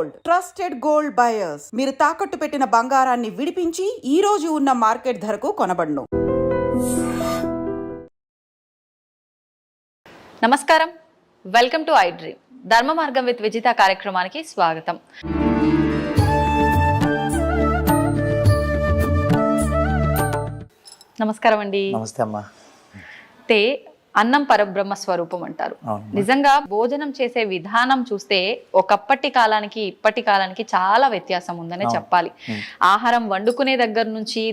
Gold, trusted gold buyers. మీరు తాకట్టు పెట్టిన బంగారాన్ని విడిపించి ఈ రోజు ఉన్న మార్కెట్ ధరకు కొనబడును. నమస్కారం, వెల్కమ్ టు ఐ డ్రీమ్. ధర్మ మార్గం విత్ విజిత కార్యక్రమానికి స్వాగతం. నమస్కారం అండి. నమస్తే అమ్మా. అన్నం పరబ్రహ్మ స్వరూపం అంటారు. నిజంగా భోజనం చేసే విధానం చూస్తే ఒకప్పటి కాలానికి ఇప్పటి కాలానికి చాలా వ్యత్యాసం ఉందనే చెప్పాలి. ఆహారం వండుకునే దగ్గర నుంచి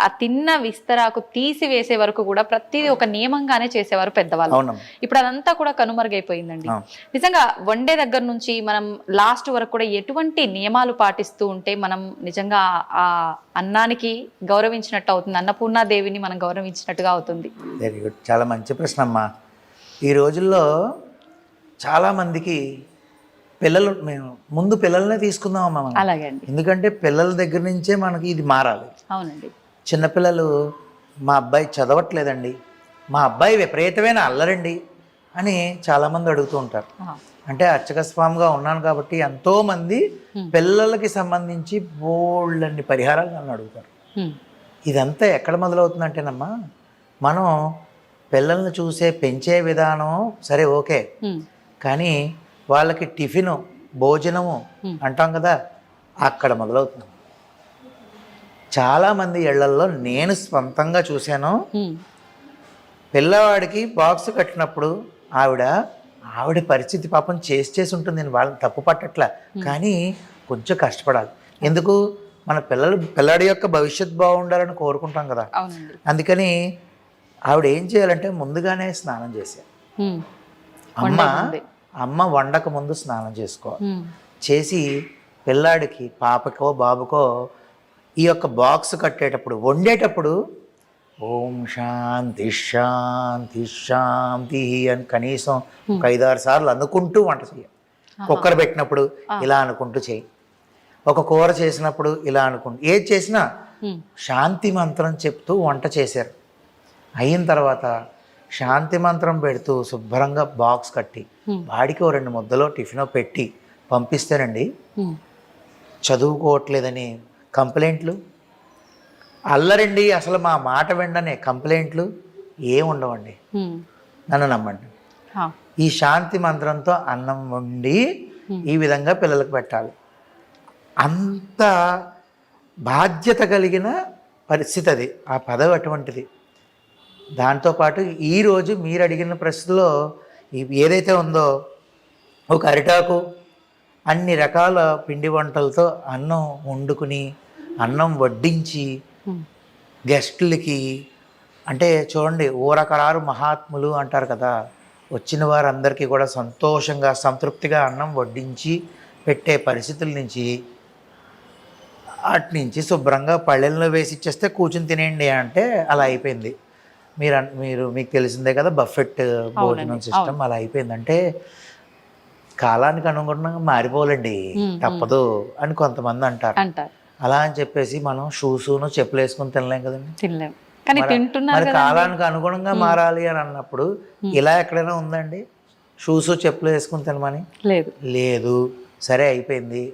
ఆ తిన్న విస్తరాకు తీసివేసే వరకు కూడా ప్రతిదీ ఒక నియమంగానే చేసేవారు పెద్దవాళ్ళు. ఇప్పుడు అదంతా కూడా కనుమరుగైపోయిందండి. నిజంగా వండే దగ్గర నుంచి మనం లాస్ట్ వరకు కూడా ఎటువంటి నియమాలు పాటిస్తూ ఉంటే మనం నిజంగా ఆ అన్నానికి గౌరవించినట్టు అవుతుంది, అన్నపూర్ణాదేవిని మనం గౌరవించినట్టుగా అవుతుంది. వెరీ గుడ్, చాలా మంచి ప్రశ్న అమ్మా. ఈ రోజుల్లో చాలామందికి మేము ముందు పిల్లల్నే తీసుకుందాం అమ్మా. అలాగే అండి, ఎందుకంటే పిల్లల దగ్గర నుంచే మనకి ఇది మారాలి. అవునండి. చిన్నపిల్లలు మా అబ్బాయి చదవట్లేదండి, మా అబ్బాయి విపరీతమైన అల్లరండి అని చాలామంది అడుగుతూ ఉంటారు. అంటే అర్చకస్వామిగా ఉన్నాను కాబట్టి ఎంతోమంది పిల్లలకి సంబంధించి బోల్డన్ని పరిహారాలు నన్ను అడుగుతారు. ఇదంతా ఎక్కడ మొదలవుతుందంటేనమ్మా, మనం పిల్లల్ని చూసే పెంచే విధానం సరే ఓకే, కానీ వాళ్ళకి టిఫిను భోజనము అంటాం కదా, అక్కడ మొదలవుతుంది. చాలామంది ఇళ్లల్లో నేను స్వంతంగా చూశాను, పిల్లవాడికి బాక్స్ కట్టినప్పుడు ఆవిడ పరిస్థితి పాపం చేసి ఉంటుంది, నేను వాళ్ళని తప్పు పట్టట్లా, కానీ కొంచెం కష్టపడాలి. ఎందుకు, మన పిల్లాడి యొక్క భవిష్యత్తు బాగుండాలని కోరుకుంటాం కదా. అందుకని ఆవిడ ఏం చేయాలంటే ముందుగానే స్నానం చేశారు. అమ్మ వండక ముందు స్నానం చేసుకోవాలి. చేసి పిల్లాడికి పాపకో బాబుకో ఈ యొక్క బాక్స్ కట్టేటప్పుడు వండేటప్పుడు ఓం శాంతి శాంతి శాంతి అని కనీసం 5-6 సార్లు అనుకుంటూ వంట చేయాలి. కుక్కర్ పెట్టినప్పుడు ఇలా అనుకుంటూ చేయి, ఒక కూర చేసినప్పుడు ఇలా అనుకుంటూ, ఏది చేసినా శాంతి మంత్రం చెప్తూ వంట చేశారు. అయిన తర్వాత శాంతి మంత్రం పెడుతూ శుభ్రంగా బాక్స్ కట్టి వాడికి 2 ముద్దలో టిఫిన్ పెట్టి పంపిస్తేనండి, చదువుకోవట్లేదని కంప్లైంట్లు, అల్లరండి అసలు మా మాట వెంటనే కంప్లైంట్లు ఏం ఉండవండి. నన్ను నమ్మండి, ఈ శాంతి మంత్రంతో అన్నం వండి ఈ విధంగా పిల్లలకు పెట్టాలి. అంత బాధ్యత కలిగిన పరిస్థితి అది, ఆ పదవి అటువంటిది. దాంతోపాటు ఈరోజు మీరు అడిగిన ప్రశ్నలో ఏదైతే ఉందో, ఒక అరిటాకు అన్ని రకాల పిండి వంటలతో అన్నం వండుకుని అన్నం వడ్డించి గెస్టులకి, అంటే చూడండి ఊరకరారు మహాత్ములు అంటారు కదా, వచ్చిన వారందరికీ కూడా సంతోషంగా సంతృప్తిగా అన్నం వడ్డించి పెట్టే పరిస్థితుల నుంచి, అటు నుంచి శుభ్రంగా పళ్ళెల్లో వేసి ఇచ్చేస్తే కూర్చుని తినేయండి అంటే అలా అయిపోయింది. మీకు తెలిసిందే కదా, బఫెట్ భోజనం సిస్టమ్ అలా అయిపోయింది. అంటే కాలానికి అనుగుణంగా మారిపోవాలండి, తప్పదు అని కొంతమంది అంటారు. అలా అని చెప్పేసి మనం షూసును చెప్పులు వేసుకుని తినలేం కదండి. మరి కాలానికి అనుగుణంగా మారాలి అని అన్నప్పుడు ఇలా ఎక్కడైనా ఉందండి షూసు చెప్పులు వేసుకుని తినమని? లేదు. సరే అయిపోయింది.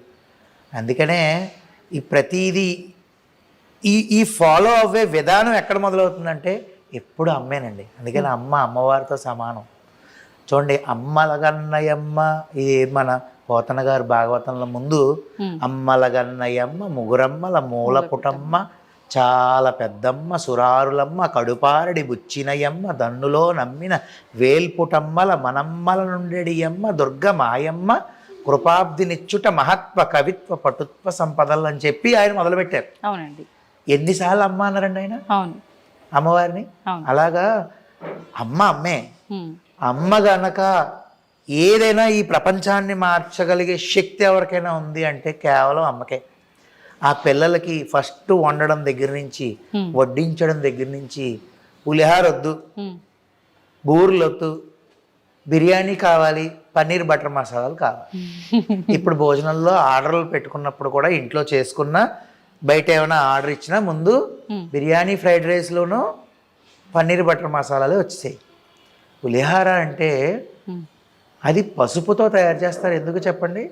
అందుకనే ఈ ప్రతిదీ ఈ ఫాలో అవ్వే విధానం ఎక్కడ మొదలవుతుందంటే ఎప్పుడు అమ్మేనండి. అందుకని అమ్మవారితో సమానం. చూడండి, అమ్మలగన్నయమ్మ, ఇది మన పోతన గారు భాగవతంలో ముందు అమ్మలగన్నయమ్మ ముగురమ్మల మూల పుటమ్మ చాలా పెద్దమ్మ సురారులమ్మ కడుపారడి బుచ్చినయమ్మ దన్నులో నమ్మిన వేల్పుటమ్మల మనమ్మల నుండెడియమ్మ దుర్గ మాయమ్మ కృపాబ్దినిచ్చుట మహత్వ కవిత్వ పటుత్వ సంపదలు అని చెప్పి ఆయన మొదలుపెట్టారు. అవునండి. ఎన్నిసార్లు అమ్మ అన్నారండి ఆయన అమ్మవారిని. అలాగా అమ్మే. అమ్మ గనక ఏదైనా ఈ ప్రపంచాన్ని మార్చగలిగే శక్తి ఎవరికైనా ఉంది అంటే కేవలం అమ్మకే. ఆ పిల్లలకి ఫస్ట్ వండడం దగ్గర నుంచి వడ్డించడం దగ్గర నుంచి పులిహార వద్దు, బూరెలు వద్దు, బిర్యానీ కావాలి, పన్నీర్ బటర్ మసాలాలు కావాలి. ఇప్పుడు భోజనంలో ఆర్డర్లు పెట్టుకున్నప్పుడు కూడా ఇంట్లో చేసుకున్న బయట ఏమైనా ఆర్డర్ ఇచ్చినా ముందు బిర్యానీ ఫ్రైడ్ రైస్లోనూ పన్నీర్ బటర్ మసాలాలు వచ్చేసాయి. పులిహార అంటే అది పసుపుతో తయారు చేస్తారు. ఎందుకు చెప్పండి?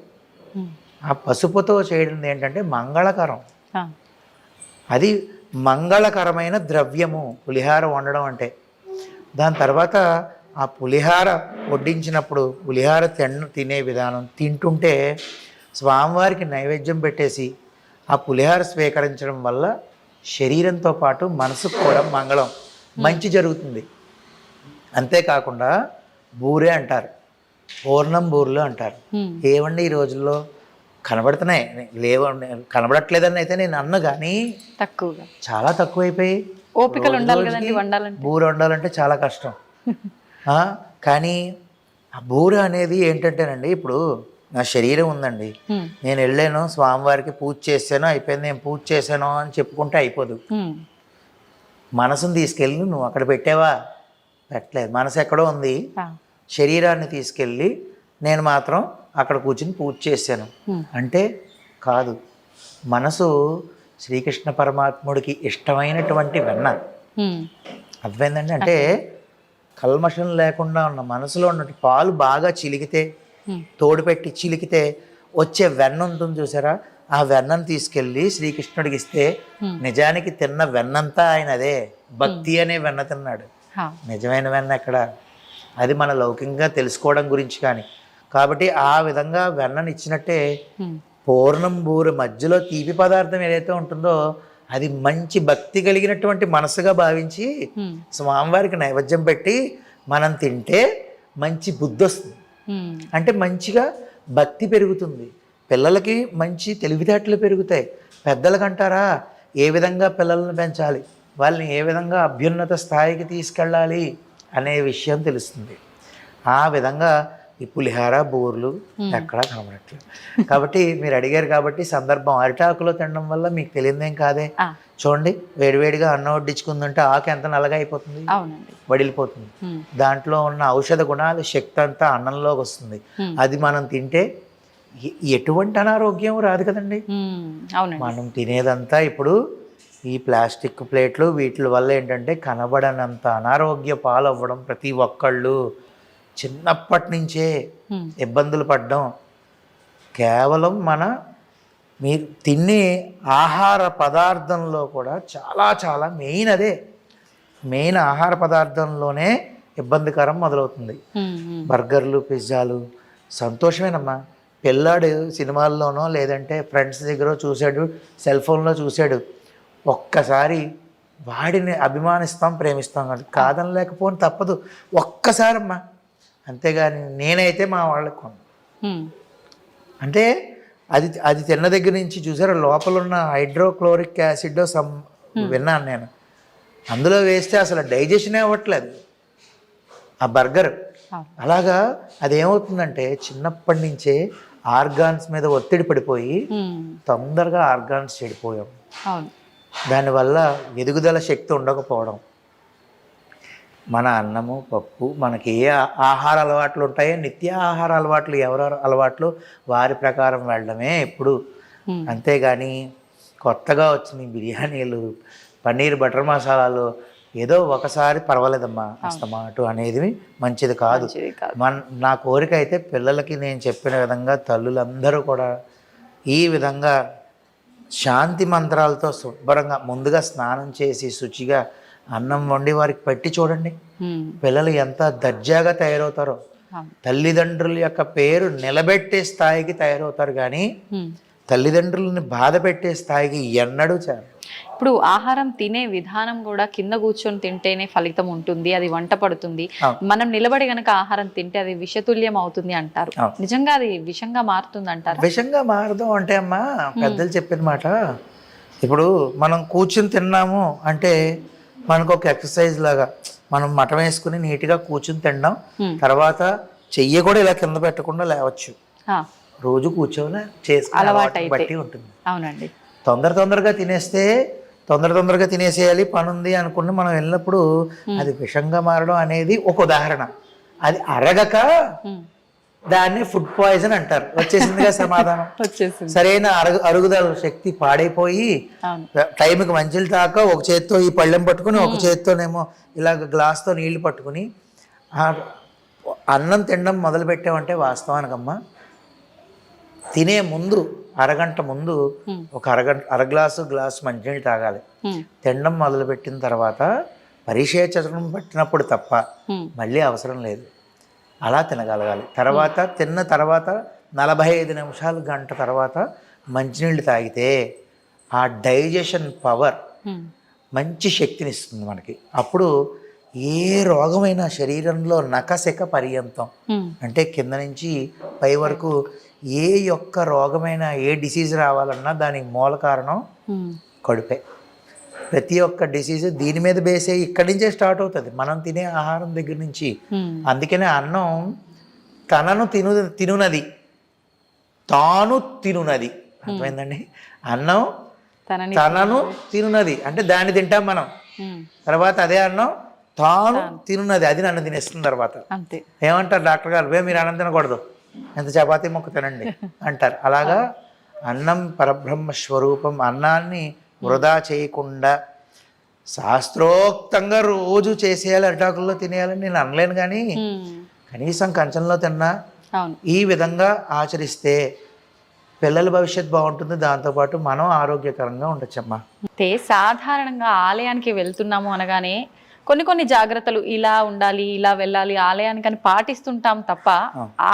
ఆ పసుపుతో చేయడం ఏంటంటే మంగళకరం. ఆ, అది మంగళకరమైన ద్రవ్యము పులిహార వండడం అంటే. దాని తర్వాత ఆ పులిహార వడ్డించినప్పుడు పులిహార తినే విధానం తింటుంటే స్వామివారికి నైవేద్యం పెట్టేసి ఆ పులిహార స్వీకరించడం వల్ల శరీరంతో పాటు మనసుకు కూడా మంగళం మంచి జరుగుతుంది. అంతేకాకుండా బూరే అంటారు, పూర్ణం బూరెలు అంటారు. ఏవండి ఈ రోజుల్లో కనబడుతున్నాయి, కనబడట్లేదని అయితే నేను అన్న, కానీ తక్కువగా చాలా తక్కువైపోయి. ఓపికలు ఉండాలి కదండి వండాలంటే. బూర వండాలంటే చాలా కష్టం. కానీ ఆ బూర అనేది ఏంటంటేనండి, ఇప్పుడు నా శరీరం ఉందండి, నేను వెళ్ళాను స్వామివారికి పూజ చేశాను అయిపోయింది, నేను పూజ చేశాను అని చెప్పుకుంటే అయిపోదు. మనసుని తీసుకెళ్ళి నువ్వు అక్కడ పెట్టావా? పెట్టలేదు. మనసు ఎక్కడో ఉంది, శరీరాన్ని తీసుకెళ్ళి నేను మాత్రం అక్కడ కూర్చుని పూజ చేశాను అంటే కాదు. మనసు శ్రీకృష్ణ పరమాత్ముడికి ఇష్టమైనటువంటి వెన్న. అర్థమైందండి? అంటే కల్మషం లేకుండా ఉన్న మనసులో ఉన్నటువంటి పాలు బాగా చిలికితే, తోడు పెట్టి చిలికితే వచ్చే వెన్న ఉంటుంది చూసారా, ఆ వెన్నను తీసుకెళ్ళి శ్రీకృష్ణుడికి ఇస్తే నిజానికి తిన్న వెన్నంతా ఆయన అదే. భక్తి అనే వెన్న తిన్నాడు, నిజమైన వెన్న ఎక్కడ? అది మన లౌకికంగా తెలుసుకోవడం గురించి. కానీ కాబట్టి ఆ విధంగా వెన్నను ఇచ్చినట్టే పూర్ణం బూరె మధ్యలో తీపి పదార్థం ఏదైతే ఉంటుందో అది మంచి భక్తి కలిగినటువంటి మనసుగా భావించి స్వామివారికి నైవేద్యం పెట్టి మనం తింటే మంచి బుద్ధి వస్తుంది. అంటే మంచిగా భక్తి పెరుగుతుంది, పిల్లలకి మంచి తెలివితేటలు పెరుగుతాయి. పెద్దలకంటారా ఏ విధంగా పిల్లలను పెంచాలి, వాళ్ళని ఏ విధంగా అభ్యున్నత స్థాయికి తీసుకెళ్ళాలి అనే విషయం తెలుస్తుంది. ఆ విధంగా ఈ పులిహార బూర్లు ఎక్కడా కనబడట్లేదు. కాబట్టి మీరు అడిగారు కాబట్టి సందర్భం, అరిటాకులో తినడం వల్ల మీకు తెలియదేం కాదే. చూడండి, వేడివేడిగా అన్నం వడ్డించుకుందంటే ఆకు ఎంత నల్లగా అయిపోతుంది, వడిలిపోతుంది. దాంట్లో ఉన్న ఔషధ గుణాలు శక్తి అంతా అన్నంలోకి వస్తుంది. అది మనం తింటే ఎటువంటి అనారోగ్యం రాదు కదండి. మనం తినేదంతా ఇప్పుడు ఈ ప్లాస్టిక్ ప్లేట్లు వీటి వల్ల ఏంటంటే కనబడనంత అనారోగ్య పాలవ్వడం, ప్రతి ఒక్కళ్ళు చిన్నప్పటి నుంచే ఇబ్బందులు పడ్డం కేవలం మీరు తినే ఆహార పదార్థంలో కూడా చాలా చాలా మెయిన్ అదే. మెయిన్ ఆహార పదార్థంలోనే ఇబ్బందికరం మొదలవుతుంది. బర్గర్లు, పిజ్జాలు సంతోషమేనమ్మా. పిల్లాడు సినిమాల్లోనో లేదంటే ఫ్రెండ్స్ దగ్గర చూశాడు, సెల్ ఫోన్లో చూశాడు, ఒక్కసారి వాడిని అభిమానిస్తాం, ప్రేమిస్తాం కాదు, కాదని లేకపోతే తప్పదు ఒక్కసారమ్మా. అంతేగాని నేనైతే మా వాళ్ళకి కొన్నాను అంటే అది తిన్న దగ్గర నుంచి చూసారా లోపల ఉన్న హైడ్రోక్లోరిక్ యాసిడ్ విన్నాను నేను, అందులో వేస్తే అసలు డైజెషన్ అవ్వట్లేదు ఆ బర్గర్. అలాగా అదేమవుతుందంటే చిన్నప్పటి నుంచే ఆర్గాన్స్ మీద ఒత్తిడి పడిపోయి తొందరగా ఆర్గాన్స్ చెడిపోయాం. దానివల్ల ఎదుగుదల శక్తి ఉండకపోవడం. మన అన్నము పప్పు మనకి ఏ ఆహార అలవాట్లు ఉంటాయో నిత్య ఆహార అలవాట్లు ఎవరెవరు అలవాట్లు వారి ప్రకారం వెళ్ళడమే ఎప్పుడు. అంతేగాని కొత్తగా వచ్చిన బిర్యానీలు, పన్నీర్ బటర్ మసాలాలు ఏదో ఒకసారి పర్వాలేదమ్మా అస్తమాటు అనేది మంచిది కాదు. నా కోరిక అయితే పిల్లలకి నేను చెప్పిన విధంగా తల్లులందరూ కూడా ఈ విధంగా శాంతి మంత్రాలతో శుభ్రంగా ముందుగా స్నానం చేసి శుచిగా అన్నం వండి వారికి పెట్టి చూడండి, పిల్లలు ఎంత దర్జాగా తయారవుతారో. తల్లిదండ్రుల యొక్క పేరు నిలబెట్టే స్థాయికి తయారవుతారు, కానీ తల్లిదండ్రులని బాధ పెట్టే స్థాయికి ఎన్నడూ చేరు. ఇప్పుడు ఆహారం తినే విధానం కూడా కింద కూర్చొని తింటేనే ఫలితం ఉంటుంది, అది వంట పడుతుంది. మనం నిలబడి గనక ఆహారం తింటే అది విషతుల్యం అవుతుంది అంటారు. నిజంగా అది విషంగా మారుతుంది అంటారు? విషంగా మారదు అంటే అమ్మా పెద్దలు చెప్పిన మాట. ఇప్పుడు మనం కూర్చుని తిన్నాము అంటే మనకు ఒక ఎక్సర్సైజ్ లాగా మనం మటం వేసుకుని నీట్గా కూర్చుని తినడం, తర్వాత చెయ్యి కూడా ఇలా కింద పెట్టకుండా లేవచ్చు. రోజు కూర్చొని చేసుకుని బట్టి ఉంటుంది. అవునండి. తొందరగా తినేస్తే తొందరగా తినేసేయాలి పని ఉంది అనుకుని మనం వెళ్ళినప్పుడు అది విషంగా మారడం అనేది ఒక ఉదాహరణ. అది అరగక దాన్ని ఫుడ్ పాయిజన్ అంటారు. వచ్చేసిందిగా సమాధానం. సరైన అరుగుదల శక్తి పాడైపోయి టైంకి మంచిలు తాక ఒక చేత్తో ఈ పళ్ళెం పట్టుకుని ఒక చేత్తోనేమో ఇలాగ గ్లాస్తో నీళ్లు పట్టుకుని అన్నం తినడం మొదలు పెట్టామంటే వాస్తవానికమ్మా తినే ముందు అరగంట ముందు ఒక అర గ్లాసు మంచినీళ్ళు తాగాలి. తినడం మొదలుపెట్టిన తర్వాత పరిశేచనం పట్టినప్పుడు తప్ప మళ్ళీ అవసరం లేదు. అలా తినగలగాలి. తర్వాత తిన్న తర్వాత 45 నిమిషాలు గంట తర్వాత మంచినీళ్ళు తాగితే ఆ డైజెషన్ పవర్ మంచి శక్తిని ఇస్తుంది మనకి. అప్పుడు ఏ రోగమైనా శరీరంలో నకశిక పర్యంతం అంటే కింద నుంచి పై వరకు ఏ యొక్క రోగమైనా ఏ డిసీజ్ రావాలన్నా దానికి మూల కారణం కడుపే. ప్రతి ఒక్క డిసీజ్ దీని మీద బేసే ఇక్కడి నుంచే స్టార్ట్ అవుతుంది, మనం తినే ఆహారం దగ్గర నుంచి. అందుకనే అన్నం తనను తినునది తాను తినునది. అర్థమైందండి? అన్నం తనను తినునది అంటే దాన్ని తింటాం మనం, తర్వాత అదే అన్నం తాను తినున్నది అది నన్ను తినేస్తుంది తర్వాత. ఏమంటారు డాక్టర్ గారు, మీరు అన్నం తినకూడదు, ఎంత చపాతీ మొక్క తినండి అంటారు. అలాగా అన్నం పరబ్రహ్మ స్వరూపం. అన్నాన్ని వృధా చేయకుండా శాస్త్రోక్తంగా రోజు చేసేయాలి, అరిటాకుల్లో తినేయాలని నేను అనలేను, కానీ కనీసం కంచంలో తిన్నా ఈ విధంగా ఆచరిస్తే పిల్లల భవిష్యత్తు బాగుంటుంది, దాంతోపాటు మనం ఆరోగ్యకరంగా ఉండొచ్చమ్మా. అంటే సాధారణంగా ఆలయానికి వెళ్తున్నాము అనగానే కొన్ని జాగ్రత్తలు ఇలా ఉండాలి, ఇలా వెళ్ళాలి ఆలయానికి అని పాటిస్తుంటాం తప్ప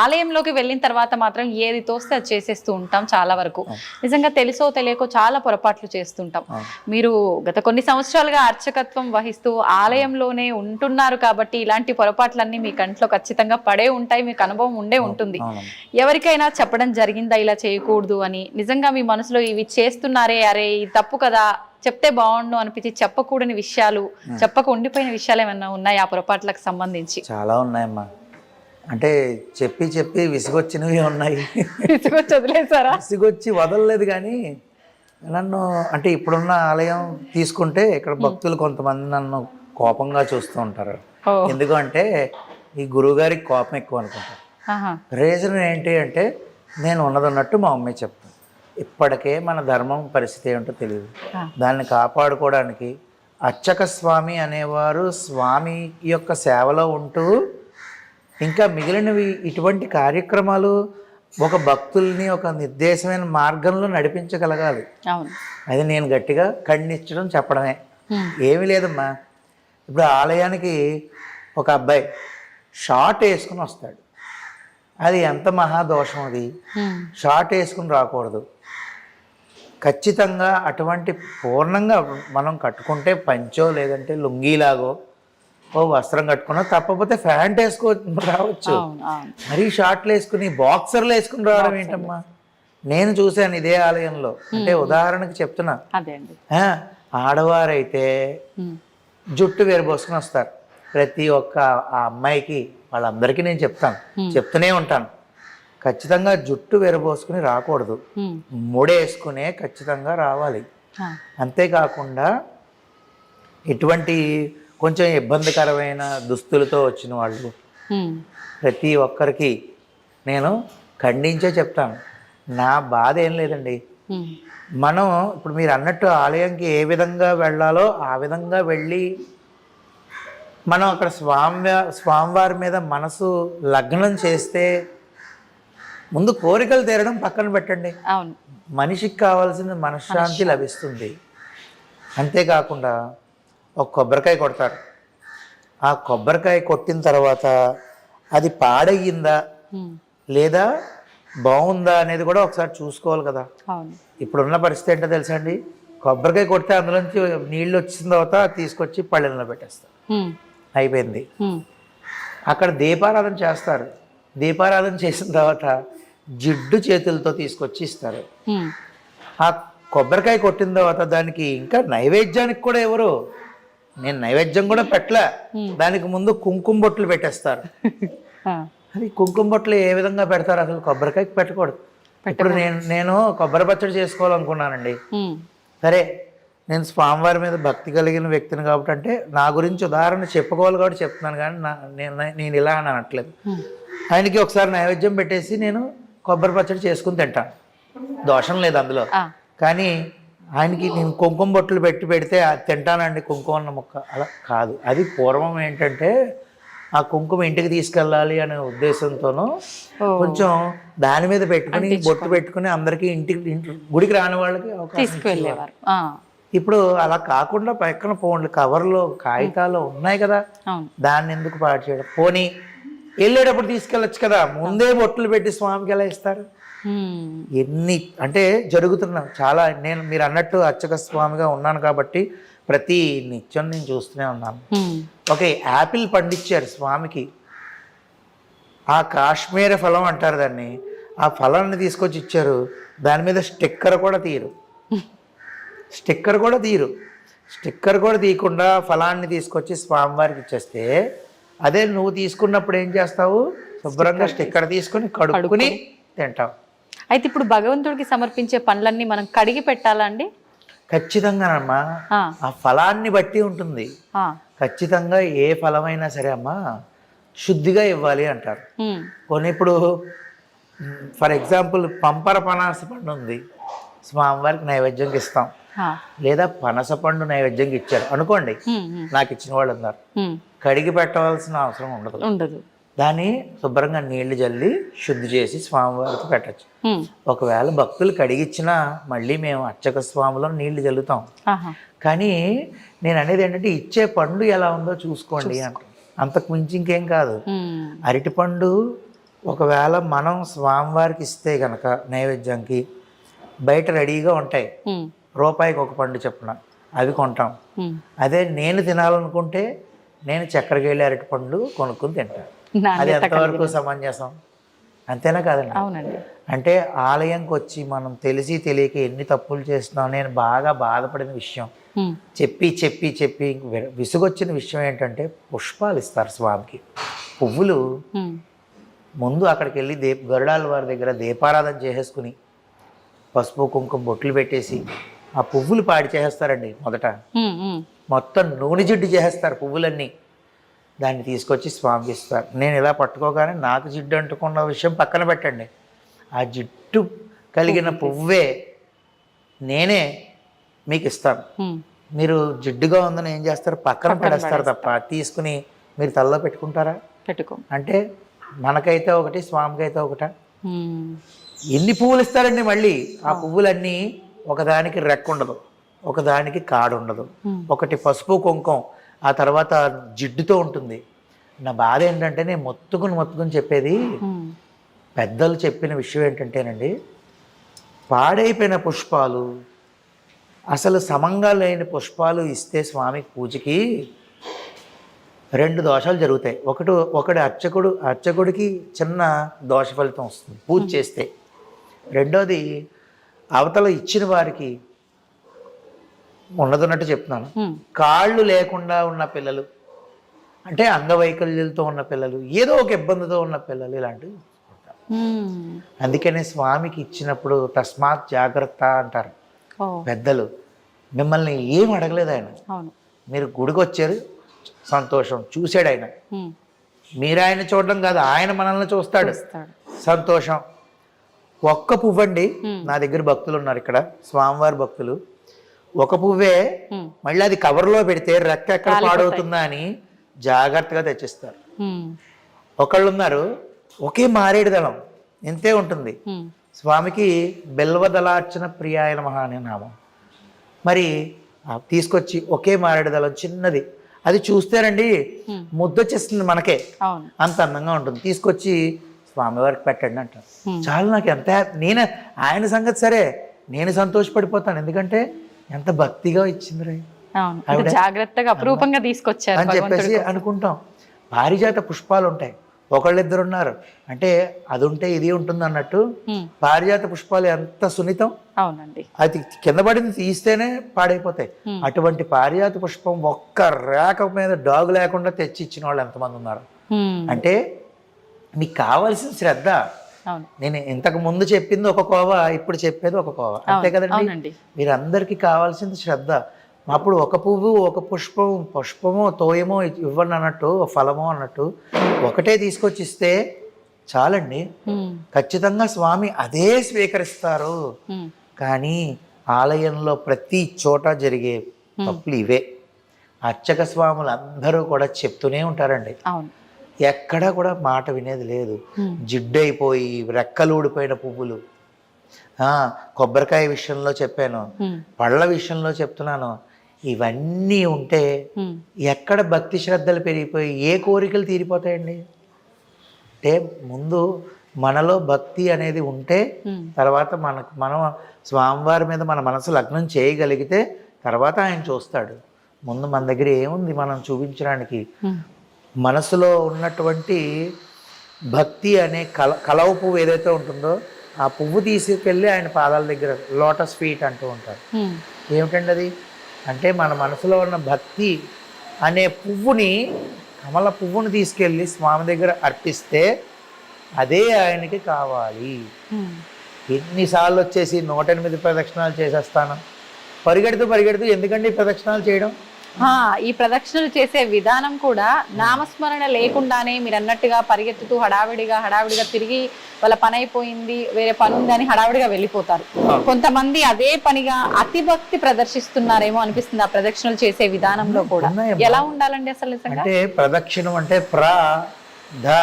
ఆలయంలోకి వెళ్ళిన తర్వాత మాత్రం ఏది తోస్తే అది చేసేస్తూ ఉంటాం చాలా వరకు. నిజంగా తెలుసో తెలియకో చాలా పొరపాట్లు చేస్తుంటాం. మీరు గత కొన్ని సంవత్సరాలుగా అర్చకత్వం వహిస్తూ ఆలయంలోనే ఉంటున్నారు కాబట్టి ఇలాంటి పొరపాట్లన్నీ మీ కంట్లో ఖచ్చితంగా పడే ఉంటాయి, మీకు అనుభవం ఉండే ఉంటుంది. ఎవరికైనా చెప్పడం జరిగిందా ఇలా చేయకూడదు అని? నిజంగా మీ మనసులో ఇవి చేస్తున్నారే, అరే ఇది తప్పు కదా, చెప్తే బాగుండు అనిపించి చెప్పకూడని విషయాలు, చెప్పక ఉండిపోయిన విషయాలు ఏమన్నా ఉన్నాయి ఆ పొరపాట్లకు సంబంధించి? చాలా ఉన్నాయమ్మా. అంటే చెప్పి విసుగొచ్చినవి ఉన్నాయి. విసుగొచ్చి వదిలేసారా? విసుగొచ్చి వదలలేదు, కానీ నన్ను అంటే ఇప్పుడున్న ఆలయం తీసుకుంటే ఇక్కడ భక్తులు కొంతమంది నన్ను కోపంగా చూస్తూ ఉంటారు. ఎందుకంటే ఈ గురువుగారికి కోపం ఎక్కువ అనుకుంటారు. రీజన్ ఏంటి అంటే నేను ఉన్నదన్నట్టు మా అమ్మాయి చెప్తాను. ఇప్పటికే మన ధర్మం పరిస్థితి ఏంటో తెలియదు, దాన్ని కాపాడుకోవడానికి అర్చక స్వామి అనేవారు స్వామి యొక్క సేవలో ఉంటూ ఇంకా మిగిలినవి ఇటువంటి కార్యక్రమాలు ఒక భక్తుల్ని ఒక నిర్దేశమైన మార్గంలో నడిపించగలగాలి. అది నేను గట్టిగా ఖండించడం చెప్పడమే, ఏమీ లేదమ్మా. ఇప్పుడు ఆలయానికి ఒక అబ్బాయి షార్ట్ వేసుకుని వస్తాడు, అది ఎంత మహాదోషం. అది షార్ట్ వేసుకుని రాకూడదు. ఖచ్చితంగా అటువంటి పూర్ణంగా మనం కట్టుకుంటే పంచో లేదంటే లుంగీలాగో ఓ వస్త్రం కట్టుకున్నా, తప్పకపోతే ప్యాంట్ వేసుకో రావచ్చు. మరీ షార్ట్లు వేసుకుని బాక్సర్లు వేసుకుని రావడం ఏంటమ్మా? నేను చూశాను ఇదే ఆలయంలో. అంటే ఉదాహరణకి చెప్తున్నా, ఆడవారైతే జుట్టు వేరబోసుకుని వస్తారు. ప్రతి ఒక్క ఆ అమ్మాయికి వాళ్ళందరికీ నేను చెప్తూనే ఉంటాను, ఖచ్చితంగా జుట్టు వెరబోసుకుని రాకూడదు, ముడేసుకునే ఖచ్చితంగా రావాలి. అంతేకాకుండా ఇటువంటి కొంచెం ఇబ్బందికరమైన దుస్తులతో వచ్చిన వాళ్ళు ప్రతి ఒక్కరికి నేను ఖండించే చెప్తాను. నా బాధ ఏం లేదండి, మనం ఇప్పుడు మీరు అన్నట్టు ఆలయంకి ఏ విధంగా వెళ్ళాలో ఆ విధంగా వెళ్ళి మనం అక్కడ స్వామివారి మీద మనసు లగ్నం చేస్తే ముందు కోరికలు తీరడం పక్కన పెట్టండి, మనిషికి కావాల్సిన మనశ్శాంతి లభిస్తుంది. అంతేకాకుండా ఒక కొబ్బరికాయ కొడతారు, ఆ కొబ్బరికాయ కొట్టిన తర్వాత అది పాడయ్యిందా లేదా బాగుందా అనేది కూడా ఒకసారి చూసుకోవాలి కదా. ఇప్పుడున్న పరిస్థితి ఏంటో తెలుసా అండి, కొబ్బరికాయ కొడితే అందులోంచి నీళ్ళు వచ్చిన తర్వాత తీసుకొచ్చి పళ్ళెంలో పెట్టేస్తారు, అయిపోయింది. అక్కడ దీపారాధన చేస్తారు, దీపారాధన చేసిన తర్వాత జిడ్డు చేతులతో తీసుకొచ్చి ఇస్తారు. ఆ కొబ్బరికాయ కొట్టిన తర్వాత దానికి ఇంకా నైవేద్యానికి కూడా ఎవరు, నేను నైవేద్యం కూడా పెట్టలే, దానికి ముందు కుంకుమ బొట్లు పెట్టేస్తారు. అది కుంకుమ బొట్లు ఏ విధంగా పెడతారు? అసలు కొబ్బరికాయకి పెట్టకూడదు. ఇప్పుడు నేను కొబ్బరి పచ్చడి చేసుకోవాలనుకున్నానండి. సరే, నేను స్వామివారి మీద భక్తి కలిగిన వ్యక్తిని కాబట్టి, అంటే నా గురించి ఉదాహరణ చెప్పుకోవాలి కాబట్టి చెప్తున్నాను, కానీ నేను ఇలా అని అనట్లేదు. ఆయనకి ఒకసారి నైవేద్యం పెట్టేసి నేను కొబ్బరి పచ్చడి చేసుకుని తింటాను, దోషం లేదు అందులో. కానీ ఆయనకి నేను కుంకుమ బొట్లు పెడితే అది తింటానండి కుంకుమ అన్న ముక్క, అలా కాదు. అది పూర్వం ఏంటంటే ఆ కుంకుమ ఇంటికి తీసుకెళ్ళాలి అనే ఉద్దేశంతోనూ కొంచెం దాని మీద పెట్టుకుని బొట్టు పెట్టుకుని అందరికీ గుడికి రాని వాళ్ళకి అవకాశం తీసుకువెళ్ళేవారు. ఇప్పుడు అలా కాకుండా పక్కన ఫోన్లు కవర్లు కాగితాలు ఉన్నాయి కదా, అవును. దాన్ని ఎందుకు పాడు చేయడం? పోనీ వెళ్ళేటప్పుడు తీసుకెళ్ళచ్చు కదా, ముందే బొట్టులు పెట్టి స్వామికి ఎలా ఇస్తారు? ఎన్ని అంటే జరుగుతున్నాం చాలా. మీరు అన్నట్టు అర్చక స్వామిగా ఉన్నాను కాబట్టి ప్రతి నిత్యం నేను చూస్తూనే ఉన్నాను. ఒక యాపిల్ పండించారు స్వామికి, ఆ కాశ్మీర ఫలం అంటారు దాన్ని, ఆ ఫలాన్ని తీసుకొచ్చి ఇచ్చారు. దాని మీద స్టిక్కర్ కూడా తీయరు, స్టిక్కర్ కూడా తీయకుండా ఫలాన్ని తీసుకొచ్చి స్వామివారికి ఇచ్చేస్తే, అదే నువ్వు తీసుకున్నప్పుడు ఏం చేస్తావు? శుభ్రంగా స్టిక్కర్ తీసుకుని కడుక్కుని తింటావు. అయితే ఇప్పుడు భగవంతుడికి సమర్పించే పండ్లన్నీ మనం కడిగి పెట్టాలా అండి? ఖచ్చితంగానమ్మా, ఆ ఫలాన్ని బట్టి ఉంటుంది. ఖచ్చితంగా ఏ ఫలమైనా సరే అమ్మా శుద్ధిగా ఇవ్వాలి అంటారు. కొన్ని ఇప్పుడు ఫర్ ఎగ్జాంపుల్ పంపర పనాస పండు ఉంది, స్వామివారికి నైవేద్యంకి ఇస్తాం. లేదా పనస పండు నైవేద్యంకి ఇచ్చారు అనుకోండి, నాకు ఇచ్చిన వాళ్ళు ఉన్నారు, కడిగి పెట్టవలసిన అవసరం ఉండదు. దాన్ని శుభ్రంగా నీళ్లు జల్లి శుద్ధి చేసి స్వామివారికి పెట్టచ్చు. ఒకవేళ భక్తులు కడిగిచ్చినా మళ్ళీ మేము అర్చక స్వామిలో నీళ్లు జల్లుతాం. కానీ నేను అనేది ఏంటంటే, ఇచ్చే పండు ఎలా ఉందో చూసుకోండి అంట, అంతకు మించి ఇంకేం కాదు. అరటిపండు ఒకవేళ మనం స్వామివారికి ఇస్తే గనక నైవేద్యంకి బయట రెడీగా ఉంటాయి, రూపాయికి ఒక పండు చెప్పున అవి కొంటాం. అదే నేను తినాలనుకుంటే నేను చక్కెరకేళి అరటిపండు కొనుక్కుని తింటాను. అది ఎంతవరకు సమంజసం? అంతేనా కాదండి? అంటే ఆలయంకి వచ్చి మనం తెలిసి తెలియక ఎన్ని తప్పులు చేస్తున్నాం. నేను బాగా బాధపడిన విషయం, చెప్పి విసుగొచ్చిన విషయం ఏంటంటే, పుష్పాలు ఇస్తారు స్వామికి, పువ్వులు. ముందు అక్కడికి వెళ్ళి గరుడాల వారి దగ్గర దీపారాధన చేసేసుకుని పసుపు కుంకుమ బొట్లు పెట్టేసి ఆ పువ్వులు పాడి చేసేస్తారండి. మొదట మొత్తం నూనె జిడ్డు చేసేస్తారు పువ్వులన్నీ, దాన్ని తీసుకొచ్చి స్వామికి ఇస్తారు. నేను ఇలా పట్టుకోగానే నాకు జిడ్డు అంటుకున్న విషయం పక్కన పెట్టండి, ఆ జిడ్డు కలిగిన పువ్వే నేనే మీకు ఇస్తాను. మీరు జిడ్డుగా ఉందని ఏం చేస్తారు? పక్కన పడేస్తారు తప్ప తీసుకుని మీరు తలలో పెట్టుకుంటారా? అంటే మనకైతే ఒకటి, స్వామికైతే ఒకట. ఎన్ని పువ్వులు ఇస్తారండి మళ్ళీ? ఆ పువ్వులన్నీ ఒకదానికి రెక్క ఉండదు, ఒకదానికి కాడు ఉండదు, ఒకటి పసుపు కుంకుమ, ఆ తర్వాత జిడ్డుతో ఉంటుంది. నా బాధ ఏంటంటే, నేను మొత్తుకుని చెప్పేది, పెద్దలు చెప్పిన విషయం ఏంటంటేనండి, పాడైపోయిన పుష్పాలు, అసలు సమంగా లేని పుష్పాలు ఇస్తే స్వామికి పూజకి 2 దోషాలు జరుగుతాయి. ఒకటి అర్చకుడికి చిన్న దోష ఫలితం వస్తుంది పూజ చేస్తే. రెండోది అవతల ఇచ్చిన వారికి ఉన్నదన్నట్టు చెప్తున్నాను, కాళ్ళు లేకుండా ఉన్న పిల్లలు, అంటే అంగవైకల్యాలతో ఉన్న పిల్లలు, ఏదో ఒక ఇబ్బందితో ఉన్న పిల్లలు, ఇలాంటివి. అందుకనే స్వామికి ఇచ్చినప్పుడు తస్మాత్ జాగ్రత్త అంటారు పెద్దలు. మిమ్మల్ని ఏం అడగలేదు ఆయన, మీరు గుడికి వచ్చారు, సంతోషం, చూశాడు ఆయన. మీరు ఆయన చూడడం కాదు, ఆయన మనల్ని చూస్తాడు, సంతోషం. ఒక్క పువ్వండి, నా దగ్గర భక్తులు ఉన్నారు ఇక్కడ, స్వామివారి భక్తులు, ఒక పువ్వే మళ్ళీ అది కవర్లో పెడితే రెక్క ఎక్కడ పాడవుతుందా అని జాగ్రత్తగా తెచ్చిస్తారు. ఒకళ్ళు ఉన్నారు, ఒకే మారేడు దళం ఇంతే ఉంటుంది, స్వామికి బెల్వదళార్చన ప్రియాయ నమః అనే నామం. మరి తీసుకొచ్చి ఒకే మారేడు దళం చిన్నది, అది చూస్తేనండి ముద్దొచ్చేస్తుంది మనకే, అంత అందంగా ఉంటుంది, తీసుకొచ్చి స్వామివారికి పెట్టండి అంటారు. చాలా నాకు ఎంత నేను ఆయన సంగతి సరే, నేను సంతోషపడిపోతాను. ఎందుకంటే ఎంత భక్తిగా ఇచ్చింది జాగ్రత్తగా అపురూపంగా తీసుకొచ్చారు అని చెప్పేసి అనుకుంటాం. పారిజాత పుష్పాలు ఉంటాయి, ఒకళ్ళిద్దరు ఉన్నారు అంటే అది ఉంటే ఇది ఉంటుంది అన్నట్టు. పారిజాత పుష్పాలు ఎంత సున్నితం, అది కింద పడింది తీస్తేనే పాడైపోతాయి. అటువంటి పారిజాత పుష్పం ఒక్క రేఖ మీద డాగు లేకుండా తెచ్చి ఇచ్చిన వాళ్ళు ఎంతమంది ఉన్నారు. అంటే మీకు కావాల్సిన శ్రద్ధ. నేను ఇంతకు ముందు చెప్పింది ఒక కోవ, ఇప్పుడు చెప్పేది ఒక కోవ, అంతే కదండి. మీరందరికీ కావాల్సింది శ్రద్ధ. అప్పుడు ఒక పువ్వు, ఒక పుష్పమో తోయమో ఇవ్వండి అన్నట్టు, ఫలమో అన్నట్టు ఒకటే తీసుకొచ్చి ఇస్తే చాలండి. ఖచ్చితంగా స్వామి అదే స్వీకరిస్తారు. కానీ ఆలయంలో ప్రతి చోట జరిగే తప్పులు ఇవే. అర్చక స్వాములు అందరూ కూడా చెప్తూనే ఉంటారండి, ఎక్కడా కూడా మాట వినేది లేదు. జిడ్డైపోయి రెక్కలు ఊడిపోయిన పువ్వులు. కొబ్బరికాయ విషయంలో చెప్పాను, పళ్ళ విషయంలో చెప్తున్నాను. ఇవన్నీ ఉంటే ఎక్కడ భక్తి శ్రద్ధలు పెరిగిపోయి ఏ కోరికలు తీరిపోతాయండి? అంటే ముందు మనలో భక్తి అనేది ఉంటే తర్వాత మనం స్వామివారి మీద మన మనసు లగ్నం చేయగలిగితే తర్వాత ఆయన చూస్తాడు. ముందు మన దగ్గర ఏముంది మనం చూపించడానికి? మనసులో ఉన్నటువంటి భక్తి అనే కలవ పువ్వు ఏదైతే ఉంటుందో ఆ పువ్వు తీసుకెళ్ళి ఆయన పాదాల దగ్గర లోటస్ ఫీట్ అంటూ ఉంటారు. ఏమిటండి అది? అంటే మన మనసులో ఉన్న భక్తి అనే పువ్వుని, కమల పువ్వుని తీసుకెళ్ళి స్వామి దగ్గర అర్పిస్తే అదే ఆయనకి కావాలి. ఎన్నిసార్లు వచ్చేసి 108 ప్రదక్షిణాలు చేసేస్తాను, పరిగెడుతూ ఎందుకండి ప్రదక్షిణాలు చేయడం? ఈ ప్రదక్షిణలు చేసే విధానం కూడా నామస్మరణ లేకుండానే మీరు అన్నట్టుగా పరిగెత్తుతూ హడావిడిగా తిరిగి వాళ్ళ పని అయిపోయింది, వేరే పని ఉంది అని హడావిడిగా వెళ్ళిపోతారు. కొంతమంది అదే పనిగా అతి భక్తి ప్రదర్శిస్తున్నారేమో అనిపిస్తుంది ఆ ప్రదక్షిణలు చేసే విధానంలో కూడా. ఎలా ఉండాలండి అసలు నిజంగా? అంటే ప్రదక్షిణం అంటే ప్ర ధ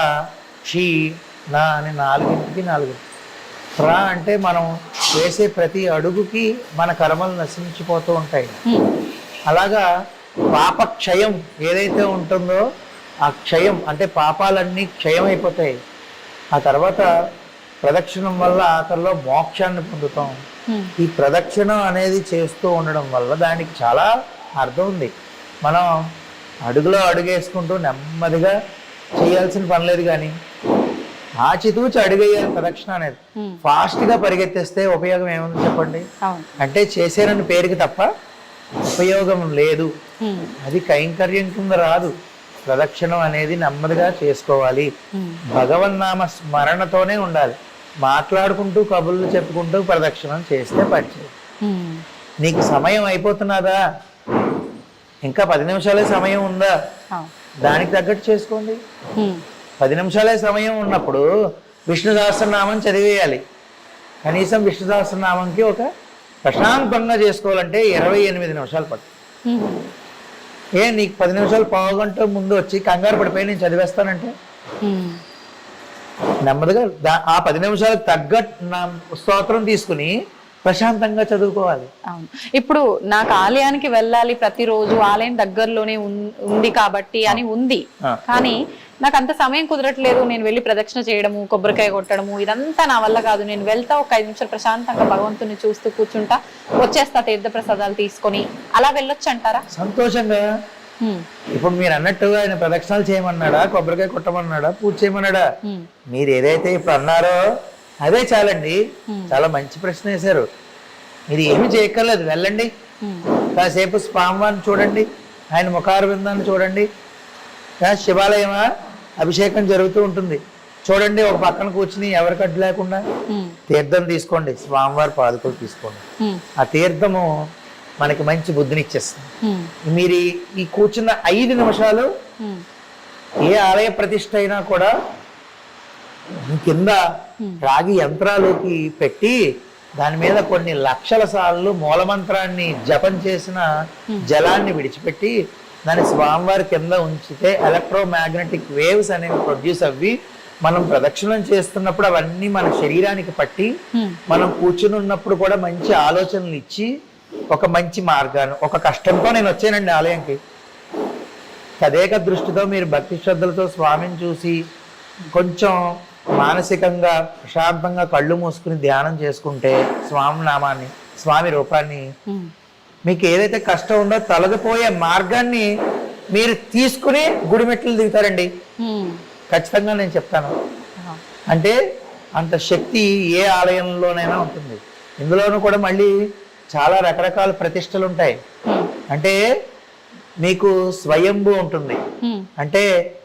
క్షి నా అని 4 ప్ర అంటే మనం వేసే ప్రతి అడుగుకి మన కర్మలు నశించిపోతూ ఉంటాయి. అలాగా పాపక్షయం ఏదైతే ఉంటుందో ఆ క్షయం అంటే పాపాలన్నీ క్షయం అయిపోతాయి. ఆ తర్వాత ప్రదక్షిణం వల్ల ఆఖరిలో మోక్షాన్ని పొందుతాం. ఈ ప్రదక్షిణం అనేది చేస్తూ ఉండడం వల్ల దానికి చాలా అర్థం ఉంది. మనం అడుగులో అడుగేసుకుంటూ నెమ్మదిగా చేయాల్సిన పని లేదు, కానీ ఆచితూచి అడుగేయాలి ప్రదక్షిణ అనేది. ఫాస్ట్గా పరిగెత్తేస్తే ఉపయోగం ఏముంది చెప్పండి? అంటే చేసేనని పేరుకి తప్ప ఉపయోగం లేదు. అది కైంకర్యం కింద రాదు. ప్రదక్షిణం అనేది నెమ్మదిగా చేసుకోవాలి. భగవన్నామ స్మరణతోనే ఉండాలి. మాట్లాడుకుంటూ కబుర్లు చెప్పుకుంటూ ప్రదక్షిణం చేస్తే పచ్చేది. నీకు సమయం అయిపోతున్నదా? ఇంకా 10 నిమిషాలే సమయం ఉందా? దానికి తగ్గట్టు చేసుకోండి. 10 నిమిషాలే సమయం ఉన్నప్పుడు విష్ణు సహస్రనామం చదివేయాలి. కనీసం విష్ణు సహస్రనామంకి ఒక ప్రశాంతంగా చేసుకోవాలంటే 28 నిమిషాలు పట్టు. నీకు 10 నిమిషాలు పావుగంట ముందు వచ్చి కంగారు పడిపోయి నేను చదివేస్తానంటే నెమ్మదిగా ఆ 10 నిమిషాలకు తగ్గట్టు నా స్తోత్రం తీసుకుని ప్రశాంతంగా చదువుకోవాలి. అవును. ఇప్పుడు నాకు ఆలయానికి వెళ్ళాలి, ప్రతిరోజు ఆలయం దగ్గరలోనే ఉంది కాబట్టి అని ఉంది, కానీ నాకు అంత సమయం కుదరట్లేదు. నేను వెళ్ళి ప్రదక్షిణ చేయడము, కొబ్బరికాయ కొట్టడము ఇదంతా నా వల్ల కాదు. నేను వెళ్తా, ఒక 5 నిమిషాలు ప్రశాంతంగా భగవంతుని చూస్తూ కూర్చుంటా, వచ్చేస్తా తీర్థ ప్రసాదాలు తీసుకొని, అలా వెళ్ళొచ్చు అంటారా? సంతోషంగా. ఇప్పుడు మీరు అన్నట్టు ఆయన ప్రదక్షిణాలు చేయమన్నాడా, కొబ్బరికాయ కొట్టమన్నాడా, పూజ చేయమన్నాడా? మీరు ఏదైతే ఇప్పుడు అన్నారో అదే చాలండి. చాలా మంచి ప్రశ్న వేశారు. మీరు ఏమి చేయక్కర్లేదు, వెళ్ళండి, కాసేపు స్వామివారిని చూడండి, ఆయన ముఖారవిందాన్ని చూడండి. శివాలయమా అభిషేకం జరుగుతూ ఉంటుంది, చూడండి, ఒక పక్కన కూర్చుని ఎవరికి అడ్డు లేకుండా తీర్థం తీసుకోండి, స్వామివారి పాదుకలు తీసుకోండి. ఆ తీర్థము మనకి మంచి బుద్ధిని ఇచ్చేస్తుంది. మీరు ఈ కూర్చున్న 5 నిమిషాలు ఏ ఆలయ ప్రతిష్ఠ అయినా కూడా కింద రాగి యంత్రాలకి పెట్టి దాని మీద కొన్ని లక్షల సార్లు మూలమంత్రాన్ని జపం చేసిన జలాన్ని విడిచిపెట్టి దాన్ని స్వామివారి కింద ఉంచితే ఎలక్ట్రోమాగ్నెటిక్ వేవ్స్ అనేవి ప్రొడ్యూస్ అవ్వి మనం ప్రదక్షిణం చేస్తున్నప్పుడు అవన్నీ మన శరీరానికి పట్టి మనం కూర్చుని ఉన్నప్పుడు కూడా మంచి ఆలోచనలు ఇచ్చి ఒక మంచి మార్గాన్ని, ఒక కష్టంతో నేను వచ్చానండి ఆలయంకి, తదేక దృష్టితో మీరు భక్తి శ్రద్ధలతో స్వామిని చూసి కొంచెం మానసికంగా ప్రశాంతంగా కళ్ళు మూసుకుని ధ్యానం చేసుకుంటే స్వామి నామాన్ని, స్వామి రూపాన్ని, మీకు ఏదైతే కష్టం ఉందో తొలగిపోయే మార్గాన్ని మీరు తీసుకుని గుడిమెట్లు దిగుతారండి. ఖచ్చితంగా నేను చెప్తాను. అంటే అంత శక్తి ఏ ఆలయంలోనైనా ఉంటుంది. ఇందులోనూ కూడా మళ్ళీ చాలా రకరకాల ప్రతిష్టలు ఉంటాయి. అంటే మీకు స్వయంభూ ఉంటుంది, అంటే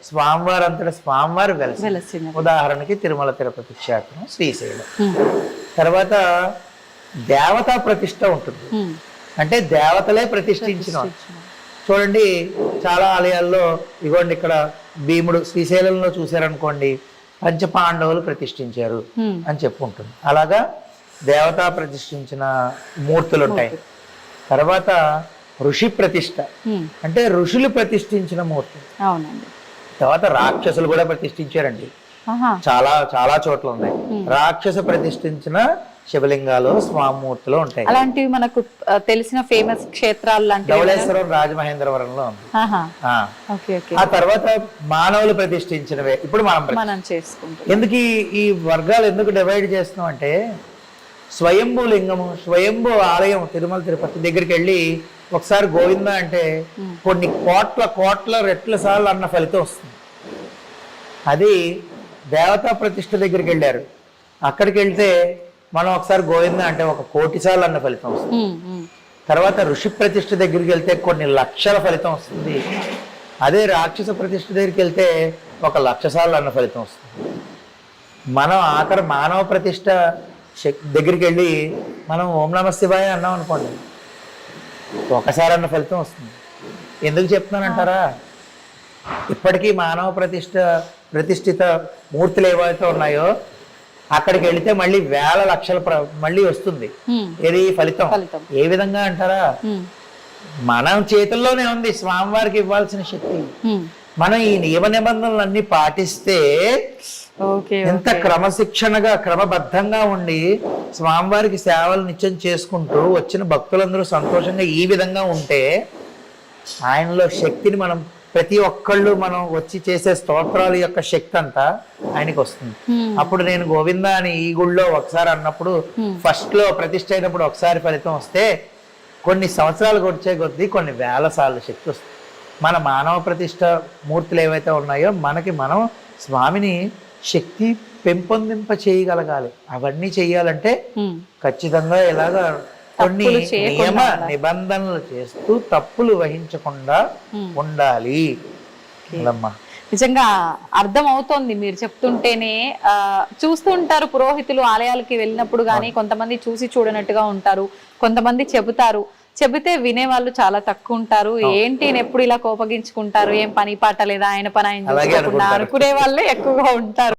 స్వామివారు అంతటా స్వామివారు వెలసి. ఉదాహరణకి తిరుమల తిరుపతి క్షేత్రం, శ్రీశైలం. తర్వాత దేవతా ప్రతిష్ట ఉంటుంది, అంటే దేవతలే ప్రతిష్ఠించిన. చూడండి చాలా ఆలయాల్లో ఇగోండి, ఇక్కడ భీముడు శ్రీశైలంలో చూశారనుకోండి, పంచపాండవులు ప్రతిష్ఠించారు అని చెప్పుకుంటుంది. అలాగా దేవతా ప్రతిష్ఠించిన మూర్తులు ఉంటాయి. తర్వాత ఋషి ప్రతిష్ట, అంటే ఋషులు ప్రతిష్ఠించిన మూర్తి. అవునండి. తర్వాత రాక్షసులు కూడా ప్రతిష్ఠించారండి. ఆహా. చాలా చాలా చోట్ల ఉన్నాయి. రాక్షస ప్రతిష్ఠించిన శివలింగాలు స్వామూర్తులు ఉంటాయి. అలాంటివి మనకు తెలిసిన ఫేమస్ క్షేత్రాలు లాంటివి ధవళేశ్వరం రాజమహేంద్రవరంలో ఉంది. ఆహా. ఆ. Okay okay. ఆ తర్వాత మానవులు ప్రతిష్ఠించినవే ఇప్పుడు మనం చేసుకుంటాం. ఎందుకు ఈ వర్గాలు ఎందుకు డివైడ్ చేస్తున్నాం అంటే, స్వయంభూ లింగము, స్వయంభూ ఆలయం తిరుమల తిరుపతి దగ్గరికి వెళ్ళి ఒకసారి గోవింద అంటే కొన్ని కోట్ల రెట్ల సార్లు అన్న ఫలితం వస్తుంది. అది దేవతా ప్రతిష్ఠ దగ్గరికి వెళ్ళారు, అక్కడికి వెళ్తే మనం ఒకసారి గోవింద అంటే 1 కోటి సార్లు అన్న ఫలితం వస్తుంది. తర్వాత ఋషి ప్రతిష్ఠ దగ్గరికి వెళ్తే కొన్ని లక్షల ఫలితం వస్తుంది. అదే రాక్షస ప్రతిష్ఠ దగ్గరికి వెళ్తే 1,00,000 సార్లు అన్న ఫలితం వస్తుంది. మనం ఆఖరి మానవ ప్రతిష్ఠ దగ్గరికి వెళ్ళి మనం ఓం నమ శివాయ అన్నాం అనుకోండి, ఒకసారి అన్న ఫలితం వస్తుంది. ఎందుకు చెప్తున్నానంటారా, ఇప్పటికీ మానవ ప్రతిష్ఠిత మూర్తులు ఏవైతే ఉన్నాయో అక్కడికి వెళితే మళ్ళీ వేల లక్షల మళ్ళీ వస్తుంది. ఏది ఫలితం? ఏ విధంగా అంటారా, మనం చేతుల్లోనే ఉంది స్వామివారికి ఇవ్వాల్సిన శక్తి. మనం ఈ నియమ నిబంధనలన్నీ పాటిస్తే, ఎంత క్రమశిక్షణగా క్రమబద్ధంగా ఉండి స్వామివారికి సేవలు నిత్యం చేసుకుంటూ వచ్చిన భక్తులందరూ సంతోషంగా ఈ విధంగా ఉంటే, ఆయనలో శక్తిని మనం ప్రతి ఒక్కళ్ళు మనం వచ్చి చేసే స్తోత్రాల యొక్క శక్తి అంతా ఆయనకి వస్తుంది. అప్పుడు నేను గోవింద అని ఈ గుళ్ళో ఒకసారి అన్నప్పుడు, ఫస్ట్ లో ప్రతిష్ఠ అయినప్పుడు ఒకసారి ఫలితం వస్తే కొన్ని సంవత్సరాలు వచ్చే కొద్దీ కొన్ని వేల సార్లు శక్తి వస్తుంది. మన మానవ ప్రతిష్ఠ మూర్తులు ఏవైతే ఉన్నాయో మనకి మనం స్వామిని శక్తి పెంపొందింప చేయగలగాలి. అవన్నీ చెయ్యాలంటే ఖచ్చితంగా ఇలాగా కొన్ని నియమ నిబంధనలు చేస్తూ తప్పులు వహించకుండా ఉండాలి. నిజంగా అర్థం అవుతోంది మీరు చెప్తుంటేనే. చూస్తూ ఉంటారు పురోహితులు ఆలయాలకి వెళ్ళినప్పుడు గానీ, కొంతమంది చూసి చూడనట్టుగా ఉంటారు, కొంతమంది చెబితే వినేవాళ్ళు చాలా తక్కువ ఉంటారు. ఏంటి ఎప్పుడు ఇలా కోపగించుకుంటారు, ఏం పని పాట లేదా, ఆయన పని ఆయన చూసుకోకుండా అనుకునే వాళ్ళే ఎక్కువగా ఉంటారు.